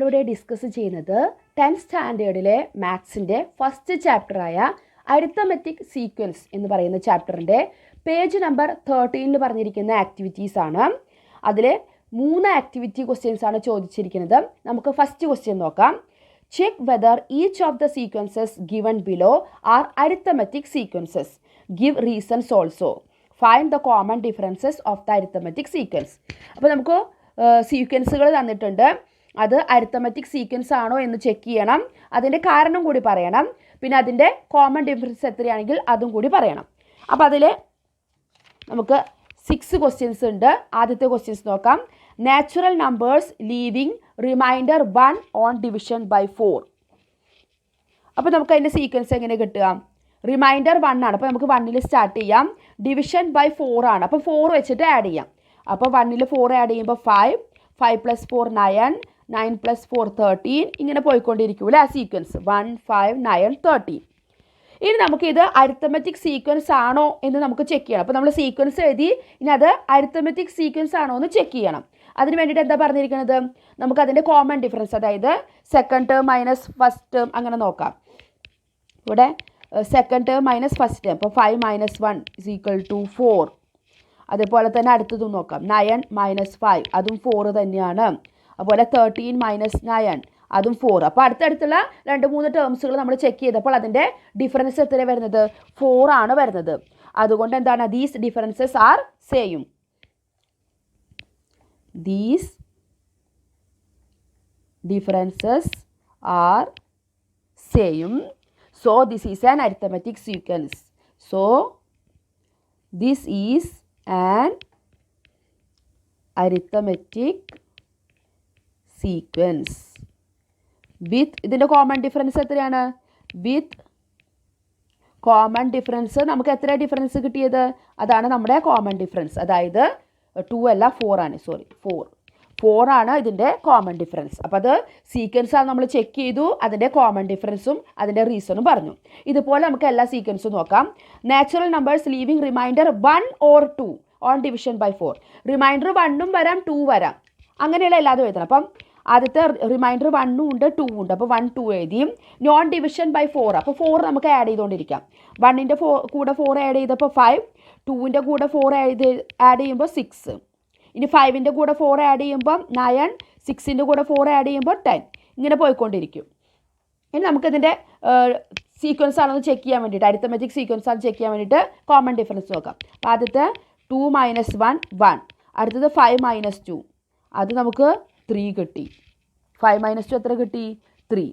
നമ്മളിവിടെ ഡിസ്കസ് ചെയ്യുന്നത് 10th സ്റ്റാൻഡേർഡിലെ മാത്സിൻ്റെ first ചാപ്റ്ററായ arithmetic sequence എന്ന് പറയുന്ന ചാപ്റ്ററിൻ്റെ പേജ് നമ്പർ 13 പറഞ്ഞിരിക്കുന്ന ആക്ടിവിറ്റീസ് ആണ്. അതിൽ 3 ആക്ടിവിറ്റി ക്വസ്റ്റ്യൻസ് ആണ് ചോദിച്ചിരിക്കുന്നത്. നമുക്ക് ഫസ്റ്റ് ക്വസ്റ്റ്യൻ നോക്കാം. Check whether each of the sequences given below are arithmetic sequences. Give reasons also. Find the common differences of the arithmetic sequence. അപ്പോൾ നമുക്ക് സീക്വൻസുകൾ തന്നിട്ടുണ്ട്. അത് അരിത്തമെറ്റിക് സീക്വൻസ് ആണോ എന്ന് ചെക്ക് ചെയ്യണം. അതിൻ്റെ കാരണം കൂടി പറയണം. പിന്നെ അതിൻ്റെ കോമൺ ഡിഫറൻസ് എത്രയാണെങ്കിൽ അതും കൂടി പറയണം. അപ്പോൾ അതിൽ നമുക്ക് 6 ക്വസ്റ്റ്യൻസ് ഉണ്ട്. ആദ്യത്തെ ക്വസ്റ്റ്യൻസ് നോക്കാം. Natural numbers leaving remainder 1 on division by 4. അപ്പോൾ നമുക്ക് അതിൻ്റെ സീക്വൻസ് എങ്ങനെ കിട്ടുക? റിമൈൻഡർ 1 ആണ്. അപ്പോൾ നമുക്ക് 1ൽ സ്റ്റാർട്ട് ചെയ്യാം. ഡിവിഷൻ ബൈ 4 ആണ്. അപ്പോൾ 4 വെച്ചിട്ട് ആഡ് ചെയ്യാം. അപ്പോൾ 1ൽ 4 ആഡ് ചെയ്യുമ്പോൾ 5, 5 + 4 9, 9 + 4 13, ഇങ്ങനെ പോയിക്കൊണ്ടിരിക്കൂല്ലേ ആ സീക്വൻസ്. 1, 5, 9, 13. ഇനി നമുക്കിത് അരിത്തമെറ്റിക് സീക്വൻസ് ആണോ എന്ന് നമുക്ക് ചെക്ക് ചെയ്യണം. അപ്പോൾ നമ്മൾ സീക്വൻസ് എഴുതി, ഇനി അത് അരിത്തമെറ്റിക് സീക്വൻസ് ആണോ എന്ന് ചെക്ക് ചെയ്യണം. അതിന് വേണ്ടിയിട്ട് എന്താ പറഞ്ഞിരിക്കുന്നത്? നമുക്കതിൻ്റെ കോമൺ ഡിഫറൻസ്, അതായത് second term minus first term അങ്ങനെ നോക്കാം. ഇവിടെ second term minus first term. അപ്പോൾ 5 - 1 = 4. അതേപോലെ തന്നെ അടുത്തതും നോക്കാം. 9 - 5 അതും 4 തന്നെയാണ്. അതുപോലെ 13 - 9 അതും 4. അപ്പോൾ അടുത്തടുത്തുള്ള 2-3 ടേംസുകൾ നമ്മൾ ചെക്ക് ചെയ്തപ്പോൾ അതിൻ്റെ ഡിഫറൻസ് എത്ര വരുന്നത്? 4 ആണ് വരുന്നത്. അതുകൊണ്ട് എന്താണ്? These differences are same. These differences are same. So this is an arithmetic sequence. So this is an arithmetic sequence with ഇതിൻ്റെ കോമൺ ഡിഫറൻസ് എത്രയാണ്? വിത്ത് കോമൺ ഡിഫറൻസ് നമുക്ക് എത്ര ഡിഫറൻസ് കിട്ടിയത്? അതാണ് നമ്മുടെ കോമൺ ഡിഫറൻസ്. അതായത് 2 അല്ല 4 ആണ്. 4 ആണ് ഇതിൻ്റെ കോമൺ ഡിഫറൻസ്. അപ്പോൾ അത് സീക്വൻസ് ആണ് നമ്മൾ ചെക്ക് ചെയ്തു. അതിൻ്റെ കോമൺ ഡിഫറൻസും അതിൻ്റെ റീസണും പറഞ്ഞു. ഇതുപോലെ നമുക്ക് എല്ലാ സീക്വൻസും നോക്കാം. Natural numbers leaving remainder 1 or 2 on division by 4. Remainder 1ഉം വരാം 2 വരാം. അങ്ങനെയുള്ള എല്ലാതും എഴുതണം. അപ്പം ആദ്യത്തെ റിമൈൻഡർ 1ഉം ഉണ്ട് 2ഉം ഉണ്ട്. അപ്പോൾ 1, 2 എഴുതിയും. Non division by 4. അപ്പോൾ 4 നമുക്ക് ആഡ് ചെയ്തുകൊണ്ടിരിക്കാം. 1ൻ്റെ കൂടെ 4 ആഡ് ചെയ്തപ്പോൾ 5, 2ൻ്റെ കൂടെ 4 ആഡ് ചെയ്യുമ്പോൾ 6, ഇനി 5ൻ്റെ കൂടെ 4 ആഡ് ചെയ്യുമ്പോൾ 9, 6ൻ്റെ കൂടെ 4 ആഡ് ചെയ്യുമ്പോൾ 10, ഇങ്ങനെ പോയിക്കൊണ്ടിരിക്കും. ഇനി നമുക്കിതിൻ്റെ സീക്വൻസ് ആണെന്ന് ചെക്ക് ചെയ്യാൻ വേണ്ടിയിട്ട്, അരിത്തമെറ്റിക് സീക്വൻസ് ആണ് ചെക്ക് ചെയ്യാൻ വേണ്ടിയിട്ട് കോമൺ ഡിഫറൻസ് നോക്കാം. അപ്പോൾ ആദ്യത്തെ 2 - 1 1. അടുത്തത് 5 - 2 അത് നമുക്ക് 3 കിട്ടി. 5 - 2 എത്ര കിട്ടി? 3.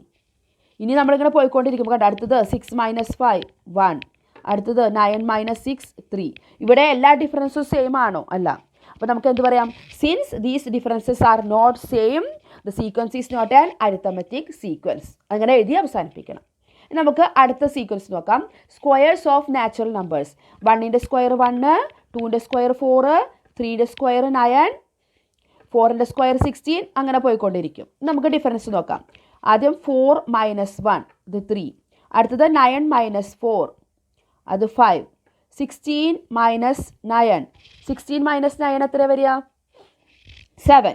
ഇനി നമ്മളിങ്ങനെ പോയിക്കൊണ്ടിരിക്കും. കണ്ടോ, അടുത്തത് 6 - 5 1. അടുത്തത് 9 - 6 3. ഇവിടെ എല്ലാ ഡിഫറൻസും സെയിം ആണോ? അല്ല. അപ്പോൾ നമുക്ക് എന്ത് പറയാം? Since these differences are not same the sequence is not an arithmetic sequence. അങ്ങനെ എഴുതി അവസാനിപ്പിക്കണം. നമുക്ക് അടുത്ത സീക്വൻസ് നോക്കാം. Squares of natural numbers. 1ൻ്റെ സ്ക്വയർ 1, 2ൻ്റെ സ്ക്വയർ 4, 3ൻ്റെ സ്ക്വയർ 9, 4ൻ്റെ സ്ക്വയർ 16, അങ്ങനെ പോയിക്കൊണ്ടിരിക്കും. നമുക്ക് ഡിഫറൻസ് നോക്കാം. ആദ്യം 4 - 1 ഇത് 3. അടുത്തത് 9 - 4 അത് 5. 16 - 9 16 - 9 എത്ര വരിക? 7.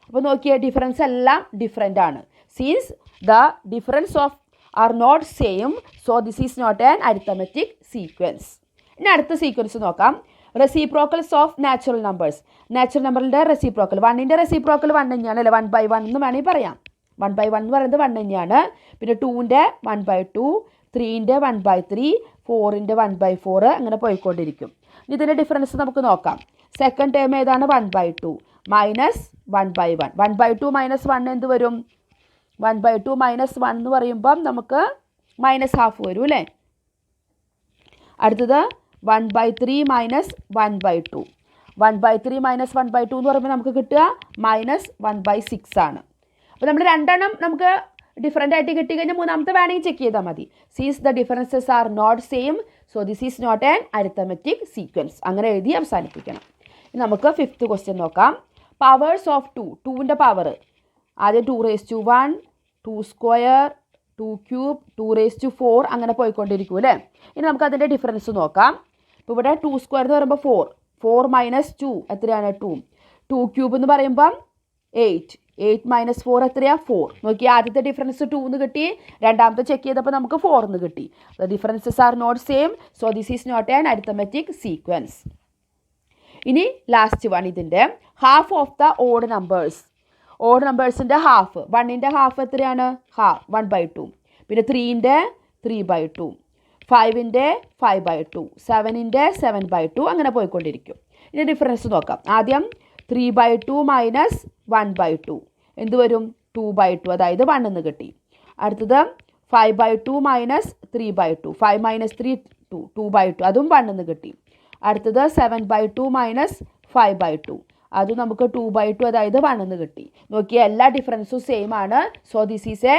അപ്പോൾ നോക്കിയേ, ഡിഫറൻസ് എല്ലാം ഡിഫറെൻ്റ് ആണ്. Since the difference of are not same, so this is not an arithmetic sequence. ഇനി അടുത്ത സീക്വൻസ് നോക്കാം. Reciprocals of natural numbers. Natural നമ്പറിൻ്റെ റെസിപ്രോക്കൽ. 1ൻ്റെ റെസിപ്രോക്കൽ 1 തന്നെയാണ് അല്ലേ? 1/1 എന്ന് വേണമെങ്കിൽ പറയാം. 1/1 എന്ന് പറയുന്നത് 1 തന്നെയാണ്. പിന്നെ 2ൻ്റെ 1/2, 3ൻ്റെ 1/3, 4ൻ്റെ 1/4, അങ്ങനെ പോയിക്കൊണ്ടിരിക്കും. ഇതിൻ്റെ ഡിഫറൻസ് നമുക്ക് നോക്കാം. സെക്കൻഡ് ടേം ഏതാണ്? 1/2 മൈനസ് 1/1. 1/2 - 1 എന്ത് വരും? 1/2 - 1 എന്ന് പറയുമ്പം നമുക്ക് -½ വരും അല്ലേ? അടുത്തത് 1/3 - 1/2. 1/3 - 1/2 എന്ന് പറയുമ്പോൾ നമുക്ക് കിട്ടുക -1/6 ആണ്. അപ്പോൾ നമ്മൾ 2 എണ്ണം നമുക്ക് ഡിഫറെൻ്റ് ആയിട്ട് കിട്ടിക്കഴിഞ്ഞാൽ മൂന്നാമത്തെ വേണമെങ്കിൽ ചെക്ക് ചെയ്താൽ മതി. സീസ് the differences are not same, so this is not an arithmetic sequence. അങ്ങനെ എഴുതി അവസാനിപ്പിക്കണം. നമുക്ക് 5th ക്വസ്റ്റ്യൻ നോക്കാം. Powers of 2. 2ൻ്റെ പവർ ആദ്യം 2⁻1, 2 സ്ക്വയർ, 2 ക്യൂബ്, 2⁴, അങ്ങനെ പോയിക്കൊണ്ടിരിക്കും അല്ലേ? ഇനി നമുക്ക് അതിൻ്റെ ഡിഫറൻസ് നോക്കാം. ഇപ്പോൾ ഇവിടെ 2 സ്ക്വയർ എന്ന് പറയുമ്പോൾ 4 - 2 എത്രയാണ്? 2. 2 ക്യൂബ് എന്ന് പറയുമ്പം 8, 8 മൈനസ് 4 എത്രയാണ് 4. നോക്കി ആദ്യത്തെ ഡിഫറൻസ് 2 എന്ന് കിട്ടി, രണ്ടാമത്തെ ചെക്ക് ചെയ്തപ്പോൾ നമുക്ക് 4 എന്ന് കിട്ടി. The differences are not same, so this is not an arithmetic sequence. ഇനി ലാസ്റ്റ് വൺ, ഇതിൻ്റെ half of the odd numbers. Odd നമ്പേഴ്സിൻ്റെ ഹാഫ്, 1ൻ്റെ ഹാഫ് എത്രയാണ് 1/2, പിന്നെ 3ൻ്റെ 3/2, 5ൻ്റെ 5/2, 7ൻ്റെ 7/2, അങ്ങനെ പോയിക്കൊണ്ടിരിക്കും. ഇനി ഡിഫറൻസ് നോക്കാം. ആദ്യം 3/2 മൈനസ് 1/2 എന്ത് വരും 2/2, അതായത് 1 എന്ന് കിട്ടി. അടുത്തത് 5/2 മൈനസ് 3/2, 5 മൈനസ് 3 2, 2/2 അതും 1 എന്ന് കിട്ടി. അടുത്തത് 7/2 മൈനസ് 5/2, അതും നമുക്ക് 2/2, അതായത് 1 എന്ന് കിട്ടി. നോക്കിയാൽ എല്ലാ ഡിഫറൻസും സെയിം ആണ്. So this is A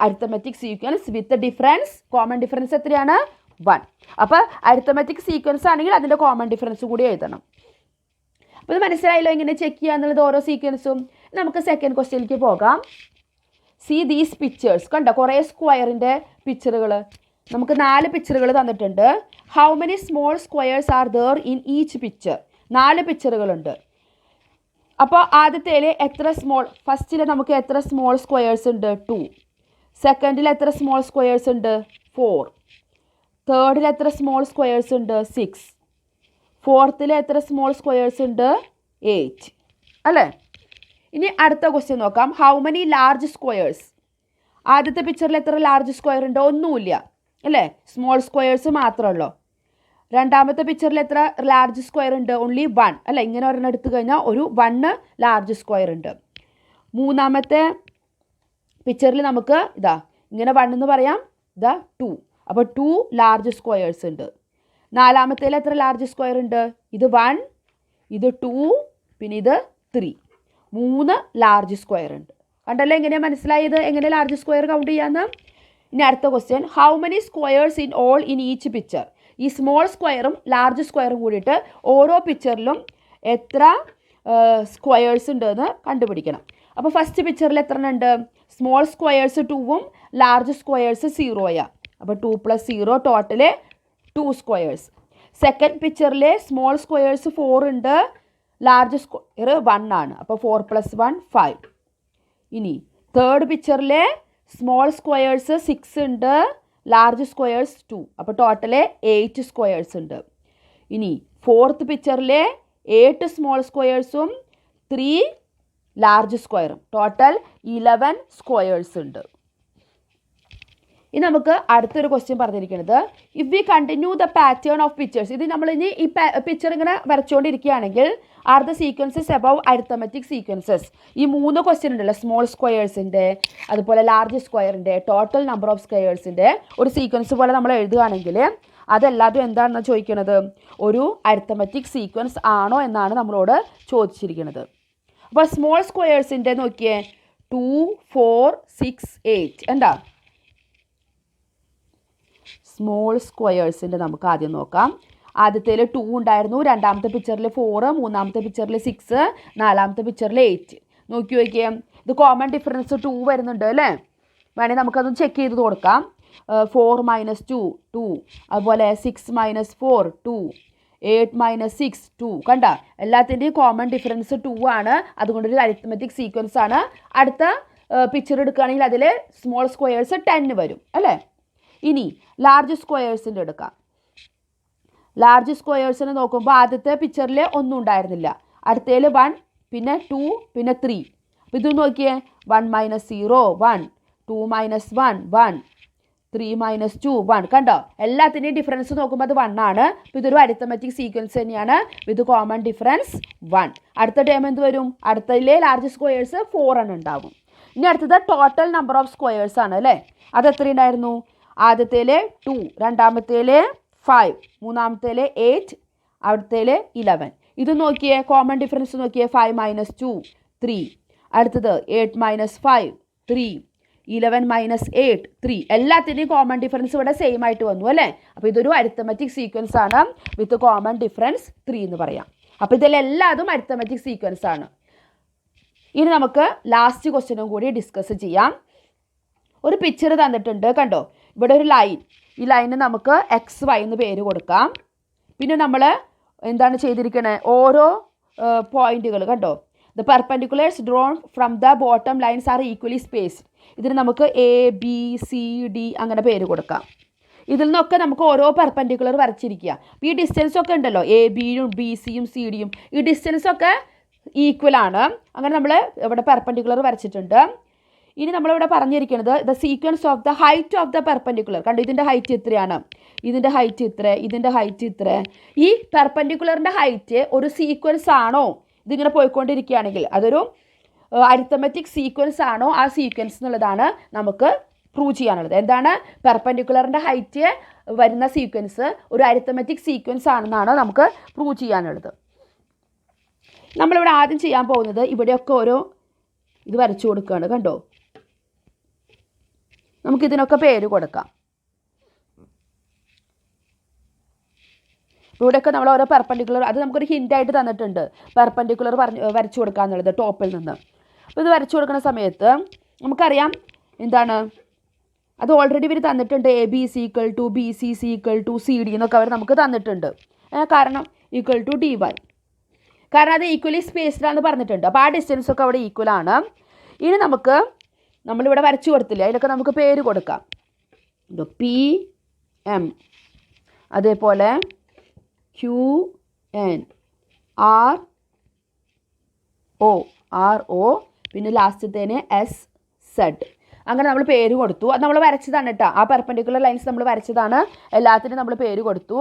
arithmetic sequence with difference. Common difference എത്രയാണ് 1. അപ്പോൾ അരിത്തമെറ്റിക് സീക്വൻസ് ആണെങ്കിൽ അതിൻ്റെ കോമൺ ഡിഫറൻസ് കൂടി എഴുതണം. അപ്പോൾ ഇത് മനസ്സിലായല്ലോ എങ്ങനെ ചെക്ക് ചെയ്യുക എന്നുള്ളത് ഓരോ സീക്വൻസും. നമുക്ക് സെക്കൻഡ് ക്വസ്റ്റ്യനിലേക്ക് പോകാം. C these pictures. കണ്ടോ കുറേ സ്ക്വയറിൻ്റെ പിക്ചറുകൾ. നമുക്ക് 4 പിക്ചറുകൾ തന്നിട്ടുണ്ട്. How many small squares are there in each picture. 4 പിക്ചറുകളുണ്ട്. അപ്പോൾ ആദ്യത്തേൽ എത്ര സ്മോൾ, ഫസ്റ്റിൽ നമുക്ക് എത്ര സ്മോൾ സ്ക്വയേഴ്സ് ഉണ്ട് 2, സെക്കൻഡിൽ എത്ര സ്മോൾ സ്ക്വയേഴ്സ് ഉണ്ട് 4, തേർഡിൽ എത്ര സ്മോൾ സ്ക്വയേഴ്സ് ഉണ്ട് 6, ഫോർത്തിൽ എത്ര സ്മോൾ സ്ക്വയേഴ്സ് ഉണ്ട് 8 അല്ലേ. ഇനി അടുത്ത ക്വസ്റ്റ്യൻ നോക്കാം. How many large squares. ആദ്യത്തെ പിക്ചറിൽ എത്ര ലാർജ് സ്ക്വയർ ഉണ്ട്, ഒന്നുമില്ല അല്ലേ, സ്മോൾ സ്ക്വയേഴ്സ് മാത്രമല്ലോ. രണ്ടാമത്തെ പിക്ചറിൽ എത്ര ലാർജ് സ്ക്വയർ ഉണ്ട്, ഓൺലി 1 അല്ലേ. ഇങ്ങനെ ഒരെണ്ണം എടുത്തു കഴിഞ്ഞാൽ ഒരു 1 ലാർജ് സ്ക്വയർ ഉണ്ട്. മൂന്നാമത്തെ പിക്ചറിൽ നമുക്ക് ഇതാ ഇങ്ങനെ 1 എന്ന് പറയാം, ഇതാ 2, അപ്പോൾ 2 ലാർജ് സ്ക്വയേഴ്സ് ഉണ്ട്. നാലാമത്തേൽ എത്ര ലാർജ് സ്ക്വയർ ഉണ്ട്, ഇത് 1, ഇത് 2, പിന്നെ ഇത് 3, 3 ലാർജ് സ്ക്വയർ ഉണ്ട്. കണ്ടല്ലോ എങ്ങനെയാണ് മനസ്സിലായത് എങ്ങനെ ലാർജ് സ്ക്വയർ കൗണ്ട് ചെയ്യാമെന്ന്. ഇനി അടുത്ത question, how many squares in all in each picture. ഈ സ്മോൾ സ്ക്വയറും ലാർജ് സ്ക്വയറും കൂടിയിട്ട് ഓരോ പിക്ചറിലും എത്ര സ്ക്വയേഴ്സ് ഉണ്ടെന്ന് കണ്ടുപിടിക്കണം. അപ്പോൾ ഫസ്റ്റ് പിക്ചറിൽ എത്ര ഉണ്ട്, സ്മോൾ സ്ക്വയേഴ്സ് 2ഉം ലാർജ് സ്ക്വയേഴ്സ് 0യാണ്. അപ്പോൾ 2 + 0 ടോട്ടൽ 2 സ്ക്വയേഴ്സ്. സെക്കൻഡ് പിക്ചറിൽ സ്മോൾ സ്ക്വയേഴ്സ് 4 ഉണ്ട്, ലാർജ് സ്ക്വയർ 1 ആണ്. അപ്പോൾ 4 + 1 5. ഇനി തേർഡ് പിക്ചറിൽ സ്മോൾ സ്ക്വയേഴ്സ് 6 ഉണ്ട്, ലാർജ് സ്ക്വയേഴ്സ് 2, അപ്പോൾ ടോട്ടൽ 8 സ്ക്വയേഴ്സ് ഉണ്ട്. ഇനി ഫോർത്ത് പിക്ചറിൽ 8 സ്മോൾ സ്ക്വയേഴ്സും 3 ലാർജ് സ്ക്വയറും, ടോട്ടൽ 11 സ്ക്വയേഴ്സ് ഉണ്ട്. ഇനി നമുക്ക് അടുത്തൊരു ക്വസ്റ്റ്യൻ പറഞ്ഞിരിക്കുന്നത്, if we continue the pattern of pictures. ഇത് നമ്മൾ ഇനി ഈ പിക്ചർ ഇങ്ങനെ വരച്ചുകൊണ്ടിരിക്കുകയാണെങ്കിൽ are the sequences above arithmetic sequences. ഈ 3 ക്വസ്റ്റ്യൻ ഉണ്ടല്ലോ, സ്മോൾ സ്ക്വയേഴ്സിൻ്റെ അതുപോലെ ലാർജ് സ്ക്വയറിൻ്റെ ടോട്ടൽ നമ്പർ ഓഫ് സ്ക്വയേഴ്സിൻ്റെ ഒരു സീക്വൻസ് പോലെ നമ്മൾ എഴുതുകയാണെങ്കിൽ അതെല്ലാതും എന്താണെന്ന് ചോദിക്കുന്നത്, ഒരു അരിത്തമെറ്റിക് സീക്വൻസ് ആണോ എന്നാണ് നമ്മളോട് ചോദിച്ചിരിക്കുന്നത്. അപ്പോൾ സ്മോൾ സ്ക്വയേഴ്സിൻ്റെ നോക്കിയേ 2 4 6 8 എന്താ സ്മോൾ സ്ക്വയേഴ്സിൻ്റെ നമുക്ക് ആദ്യം നോക്കാം. ആദ്യത്തേൽ 2 ഉണ്ടായിരുന്നു, രണ്ടാമത്തെ പിക്ചറിൽ 4, മൂന്നാമത്തെ പിക്ചറിൽ 6, നാലാമത്തെ പിക്ചറിൽ 8. നോക്കി നോക്കിയേ, ഇത് കോമൺ ഡിഫറൻസ് 2 വരുന്നുണ്ട് അല്ലേ. വേണമെങ്കിൽ നമുക്കതൊന്ന് ചെക്ക് ചെയ്ത് കൊടുക്കാം. 4 - 2 2, അതുപോലെ 6 - 4 2, 8 - 6 2. കണ്ട എല്ലാത്തിൻ്റെയും കോമൺ ഡിഫറൻസ് 2 ആണ്. അതുകൊണ്ടൊരു അരിത്തമെറ്റിക് സീക്വൻസ് ആണ്. അടുത്ത പിക്ചർ എടുക്കുകയാണെങ്കിൽ അതിൽ സ്മോൾ സ്ക്വയേഴ്സ് 10 വരും അല്ലേ. ഇനി ലാർജ് സ്ക്വയേഴ്സിൻ്റെ എടുക്കാം. ലാർജ് സ്ക്വയേഴ്സിനെ നോക്കുമ്പോൾ ആദ്യത്തെ പിക്ചറിൽ ഒന്നും ഉണ്ടായിരുന്നില്ല, അടുത്തതിൽ 1, പിന്നെ 2, പിന്നെ 3. അപ്പോൾ ഇത് നോക്കിയേ, 1 - 0 1, 2 - 1 1, 3 - 2 1. കണ്ടോ എല്ലാത്തിൻ്റെയും ഡിഫറൻസ് നോക്കുമ്പോൾ അത് 1 ആണ്. അപ്പോൾ ഇതൊരു അരിത്തമെറ്റിക് സീക്വൻസ് തന്നെയാണ് വിത്ത് കോമൺ ഡിഫറൻസ് 1. അടുത്ത ടേം എന്ത് വരും, അടുത്തതിലെ ലാർജ് സ്ക്വയേഴ്സ് 4 ആണ് ഉണ്ടാവും. ഇനി അടുത്തത് ടോട്ടൽ നമ്പർ ഓഫ് സ്ക്വയേഴ്സ് ആണ് അല്ലേ. അത് എത്ര ഉണ്ടായിരുന്നു, ആദ്യത്തേൽ 2, രണ്ടാമത്തേൽ 5, മൂന്നാമത്തേൽ 8, അടുത്തേൽ 11. ഇത് നോക്കിയേ, കോമൺ ഡിഫറൻസ് നോക്കിയേ, 5 - 2 3, അടുത്തത് 8 - 5 3, 11 - 8 3. എല്ലാത്തിൻ്റെയും കോമൺ ഡിഫറൻസ് ഇവിടെ സെയിം ആയിട്ട് വന്നു അല്ലേ. അപ്പോൾ ഇതൊരു അരിത്തമെറ്റിക് സീക്വൻസ് ആണ് വിത്ത് കോമൺ ഡിഫറൻസ് 3 എന്ന് പറയാം. അപ്പോൾ ഇതിലെല്ലാതും അരിത്തമെറ്റിക് സീക്വൻസ് ആണ്. ഇനി നമുക്ക് ലാസ്റ്റ് ക്വസ്റ്റ്യനും കൂടി ഡിസ്കസ് ചെയ്യാം. ഒരു പിക്ചർ തന്നിട്ടുണ്ട് കണ്ടോ, ഇവിടെ ഒരു ലൈൻ, ഈ ലൈന് നമുക്ക് XY എന്ന് പേര് കൊടുക്കാം. പിന്നെ നമ്മൾ എന്താണ് ചെയ്തിരിക്കുന്നത്, ഓരോ പോയിന്റുകൾ കണ്ടോ, the perpendiculars drawn from the bottom lines are equally spaced. ഇതിന് നമുക്ക് എ ബി സി ഡി അങ്ങനെ പേര് കൊടുക്കാം. ഇതിൽ നിന്നൊക്കെ നമുക്ക് ഓരോ പെർപെൻഡിക്കുലർ വരച്ചിരിക്കുക. ഈ ഡിസ്റ്റൻസ് ഒക്കെ ഉണ്ടല്ലോ, എ ബിയും ബി സിയും സി ഡിയും, ഈ ഡിസ്റ്റൻസ് ഒക്കെ ഈക്വൽ ആണ്. അങ്ങനെ നമ്മൾ ഇവിടെ പെർപെൻഡിക്കുലർ വരച്ചിട്ടുണ്ട്. ഇനി നമ്മളിവിടെ പറഞ്ഞിരിക്കുന്നത് the sequence of the height of the perpendicular. കണ്ടു, ഇതിൻ്റെ ഹൈറ്റ് ഇത്രയാണ്, ഇതിൻ്റെ ഹൈറ്റ് ഇത്ര, ഇതിൻ്റെ ഹൈറ്റ് ഇത്ര. ഈ പെർപെൻഡിക്കുലറിൻ്റെ ഹൈറ്റ് ഒരു സീക്വൻസ് ആണോ ഇതിങ്ങനെ പോയിക്കൊണ്ടിരിക്കുകയാണെങ്കിൽ, അതൊരു അരിത്തമെറ്റിക് സീക്വൻസ് ആണോ ആ സീക്വൻസ് എന്നുള്ളതാണ് നമുക്ക് പ്രൂവ് ചെയ്യാനുള്ളത്. എന്താണ്? പെർപെൻഡിക്കുലറിൻ്റെ ഹൈറ്റ് വരുന്ന സീക്വൻസ് ഒരു അരിത്തമെറ്റിക് സീക്വൻസ് ആണെന്നാണ് നമുക്ക് പ്രൂവ് ചെയ്യാനുള്ളത്. നമ്മളിവിടെ ആദ്യം ചെയ്യാൻ പോകുന്നത് ഇവിടെയൊക്കെ ഓരോ ഇത് വരച്ചു കൊടുക്കുകയാണ്. കണ്ടോ, നമുക്കിതിനൊക്കെ പേര് കൊടുക്കാം. ഇവിടെയൊക്കെ നമ്മൾ ഓരോ പെർപെൻഡിക്കുലർ, അത് നമുക്കൊരു ഹിൻ്റായിട്ട് തന്നിട്ടുണ്ട്, പെർപെൻഡിക്കുലർ വരച്ചു കൊടുക്കുക എന്നുള്ളത് ടോപ്പിൽ നിന്ന്. അപ്പോൾ ഇത് വരച്ചു കൊടുക്കുന്ന സമയത്ത് നമുക്കറിയാം എന്താണ്, അത് ഓൾറെഡി ഇവർ തന്നിട്ടുണ്ട്. A B C equal to B C C equal to C D എന്നൊക്കെ അവർ നമുക്ക് തന്നിട്ടുണ്ട്. കാരണം ഈക്വൽ ടു ഡി വൈ, കാരണം അത് ഈക്വലി സ്പേസ്ഡാന്ന് പറഞ്ഞിട്ടുണ്ട്. അപ്പോൾ ആ ഡിസ്റ്റൻസൊക്കെ അവിടെ ഈക്വലാണ്. ഇനി നമ്മളിവിടെ വരച്ചു കൊടുത്തില്ലേ, അതിലൊക്കെ നമുക്ക് പേര് കൊടുക്കാം. പി എം, അതേപോലെ ക്യു എൻ, ആർ ഒ, പിന്നെ ലാസ്റ്റത്തേന് എസ് സെഡ്. അങ്ങനെ നമ്മൾ പേര് കൊടുത്തു. അത് നമ്മൾ വരച്ചതാണ് കേട്ടോ, ആ പെർപെൻഡിക്കുലർ ലൈൻസ് നമ്മൾ വരച്ചതാണ്. എല്ലാത്തിനും നമ്മൾ പേര് കൊടുത്തു.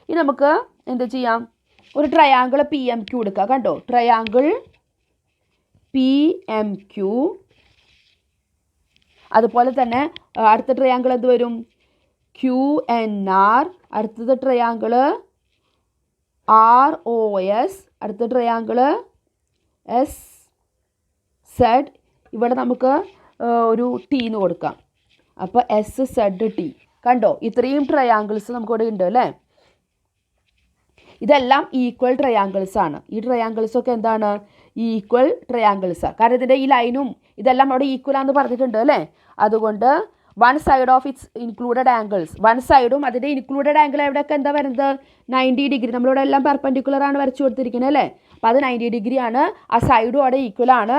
ഇനി നമുക്ക് എന്ത് ചെയ്യാം, ഒരു ട്രയാങ്കിൾ പി എം ക്യൂ എടുക്കുക. കണ്ടോ, ട്രയാങ്കിൾ പി എം ക്യൂ. അതുപോലെ തന്നെ അടുത്ത ട്രയാങ്കിൾ എന്ത് വരും, ക്യു എൻ ആർ. അടുത്തത് ട്രയാങ്കിൾ ആർ ഒ എസ്. അടുത്ത ട്രയാങ്കിൾ എസ് സെഡ്. ഇവിടെ നമുക്ക് ഒരു ടി എന്ന് കൊടുക്കാം. അപ്പോൾ എസ് സെഡ് ടി. കണ്ടോ, ഇത്രയും ട്രയാങ്കിൾസ് നമുക്കിവിടെ ഉണ്ട് അല്ലേ. ഇതെല്ലാം ഈക്വൽ ട്രയാങ്കിൾസ് ആണ്. ഈ ട്രയാങ്കിൾസൊക്കെ എന്താണ്, ഈക്വൽ ട്രയാങ്കിൾസാണ്. കാരണം ഇതിൻ്റെ ഈ ലൈനും ഇതെല്ലാം അവിടെ ഈക്വലാന്ന് പറഞ്ഞിട്ടുണ്ട് അല്ലേ. അതുകൊണ്ട് one side of its included angles, one സൈഡും അതിൻ്റെ ഇൻക്ലൂഡഡ് ആംഗിൾ എവിടെയൊക്കെ എന്താ വരുന്നത്, 90 ഡിഗ്രി. നമ്മളിവിടെ എല്ലാം പെർപെൻഡിക്കുലർ ആണ് വരച്ചു കൊടുത്തിരിക്കുന്നത് അല്ലേ. അപ്പോൾ അത് 90 ഡിഗ്രി ആണ്. ആ സൈഡും അവിടെ ഈക്വൽ ആണ്.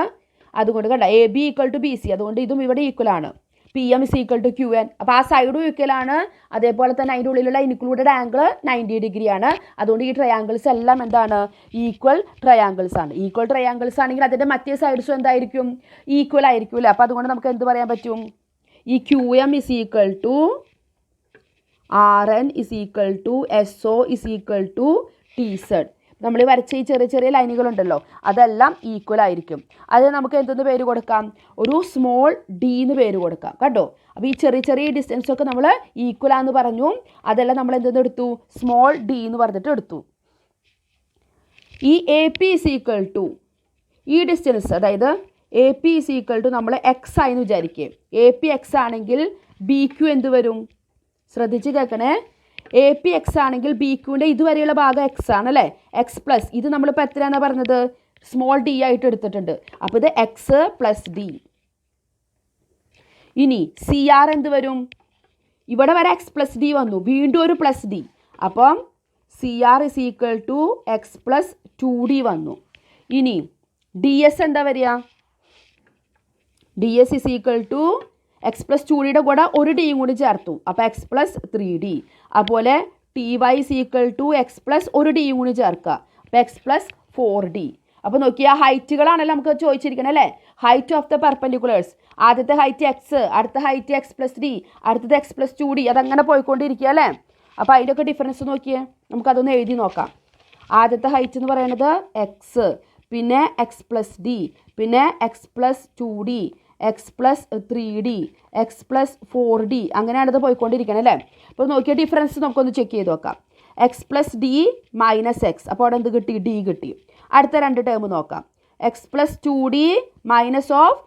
അതുകൊണ്ട് കണ്ട, A B equal to B C, അതുകൊണ്ട് ഇതും ഇവിടെ ഈക്വൽ ആണ്. P M is equal to Q N, അപ്പോൾ ആ സൈഡും ഈക്വൽ ആണ്. അതേപോലെ തന്നെ അതിൻ്റെ ഉള്ളിലുള്ള ഇൻക്ലൂഡഡ് ആംഗിൾ 90 ഡിഗ്രി ആണ്. അതുകൊണ്ട് ഈ ട്രയാങ്കിൾസ് എല്ലാം എന്താണ്, ഈക്വൽ ട്രയാങ്കിൾസ് ആണ്. ഈക്വൽ ട്രയാങ്കിൾസ് ആണെങ്കിൽ അതിൻ്റെ മറ്റേ സൈഡ്സും എന്തായിരിക്കും, ഈക്വൽ ആയിരിക്കും അല്ലേ. അപ്പോൾ അതുകൊണ്ട് നമുക്ക് എന്ത് പറയാൻ പറ്റും, ഈ Q M is equal to R N is equal to S O is equal to T Z. നമ്മൾ വരച്ച ഈ ചെറിയ ചെറിയ ലൈനുകളുണ്ടല്ലോ, അതെല്ലാം ഈക്വൽ ആയിരിക്കും. അത് നമുക്ക് എന്തെന്ന് പേര് കൊടുക്കാം, ഒരു സ്മോൾ ഡി എന്ന് പേര് കൊടുക്കാം. കണ്ടോ, അപ്പോൾ ഈ ചെറിയ ചെറിയ ഡിസ്റ്റൻസൊക്കെ നമ്മൾ ഈക്വലാന്ന് പറഞ്ഞു. അതെല്ലാം നമ്മൾ എന്തെന്ന് എടുത്തു, സ്മോൾ ഡി എന്ന് പറഞ്ഞിട്ട് എടുത്തു. ഈ A P is equal to ഈ ഡിസ്റ്റൻസ്, അതായത് A P is equal to നമ്മൾ എക്സ് ആയെന്ന് വിചാരിക്കുക. എ പി എക്സ് ആണെങ്കിൽ ബി ക്യു എന്ത് വരും, ശ്രദ്ധിച്ച് കേൾക്കണേ. എ പി എക്സ് ആണെങ്കിൽ ബി ക്യൂവിൻ്റെ ഇതുവരെയുള്ള ഭാഗം എക്സ് ആണ് അല്ലേ. എക്സ് പ്ലസ് ഇത് നമ്മളിപ്പോൾ എത്രയാണെന്ന് പറഞ്ഞത്, സ്മോൾ ഡി ആയിട്ട് എടുത്തിട്ടുണ്ട്. അപ്പോൾ ഇത് എക്സ് പ്ലസ് ഡി. ഇനി സി ആർ എന്ത് വരും, ഇവിടെ വരെ എക്സ് പ്ലസ് ഡി വന്നു, വീണ്ടും ഒരു പ്ലസ് ഡി. അപ്പം C R is equal to X plus 2d വന്നു. ഇനി ഡി എസ് എന്താ വരിക, D S is equal to X plus 2ഡിയുടെ കൂടെ ഒരു ഡിയും കൂടി ചേർത്തു, അപ്പോൾ എക്സ് പ്ലസ് 3d. അതുപോലെ T Y is equal to X plus ഒരു ഡിയും കൂടി ചേർക്കുക, അപ്പോൾ എക്സ് പ്ലസ് 4d. അപ്പോൾ നോക്കിയാൽ ഹൈറ്റുകളാണല്ലോ നമുക്ക് ചോദിച്ചിരിക്കുന്നത് അല്ലേ. ഹൈറ്റ് ഓഫ് ദ പെർപെൻഡിക്കുലേഴ്സ്, ആദ്യത്തെ ഹൈറ്റ് എക്സ്, അടുത്ത ഹൈറ്റ് എക്സ് പ്ലസ് ഡി, അടുത്തത് എക്സ് പ്ലസ് 2d, അതങ്ങനെ പോയിക്കൊണ്ടിരിക്കുക അല്ലേ. അപ്പോൾ അതിൻ്റെയൊക്കെ ഡിഫറൻസ് നോക്കിയേ, നമുക്കതൊന്ന് എഴുതി നോക്കാം. ആദ്യത്തെ ഹൈറ്റ് എന്ന് പറയുന്നത് എക്സ്, പിന്നെ എക്സ് പ്ലസ് ഡി, പിന്നെ X plus 2d, X plus 3d, X plus 4d, അങ്ങനെയാണത് പോയിക്കൊണ്ടിരിക്കുന്നത് അല്ലേ. അപ്പോൾ നോക്കിയ ഡിഫറൻസ് നമുക്കൊന്ന് ചെക്ക് ചെയ്ത് നോക്കാം. X plus D minus X, അപ്പോൾ അവിടെ എന്ത് കിട്ടി, ഡി കിട്ടി. അടുത്ത രണ്ട് ടേം നോക്കാം. X plus 2d minus of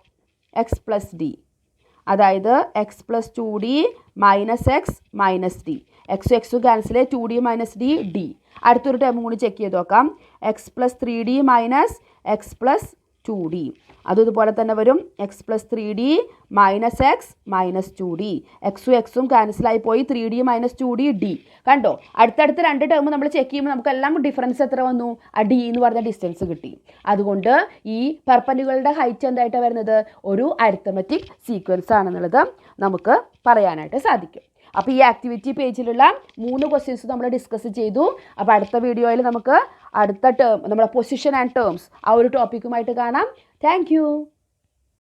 X plus D, അതായത് X plus 2d minus X minus D, എക്സും എക്സും cancel, 2d minus D D. അടുത്തൊരു ടേം കൂടി ചെക്ക് ചെയ്ത് നോക്കാം. X plus 3d minus X plus 2D. അതുപോലെ തന്നെ വരും X plus 3D minus X minus 2D. എക്സും ക്യാൻസലായി പോയി 3D മൈനസ് 2D D. കണ്ടോ, അടുത്തടുത്ത് 2 ടേം നമ്മൾ ചെക്ക് ചെയ്യുമ്പോൾ നമുക്കെല്ലാം ഡിഫറൻസ് എത്ര വന്നു? D എന്ന് പറഞ്ഞ ഡിസ്റ്റൻസ് കിട്ടി. അതുകൊണ്ട് ഈ പെർപെൻഡിക്കുലറുടെ ഹൈറ്റ് എന്തായിട്ടാണ് വരുന്നത്? ഒരു അരിത്തമെറ്റിക് സീക്വൻസ് ആണെന്നുള്ളത് നമുക്ക് പറയാനായിട്ട് സാധിക്കും. അപ്പോൾ ഈ ആക്ടിവിറ്റി പേജിലുള്ള 3 ക്വസ്റ്റ്യൻസ് നമ്മൾ ഡിസ്കസ് ചെയ്തു. അപ്പോൾ അടുത്ത വീഡിയോയിൽ നമുക്ക് അടുത്ത ടേം നമ്മുടെ പൊസിഷൻ ആൻഡ് ടേംസ് ആ ഒരു ടോപ്പിക്കുമായിട്ട് കാണാം. താങ്ക്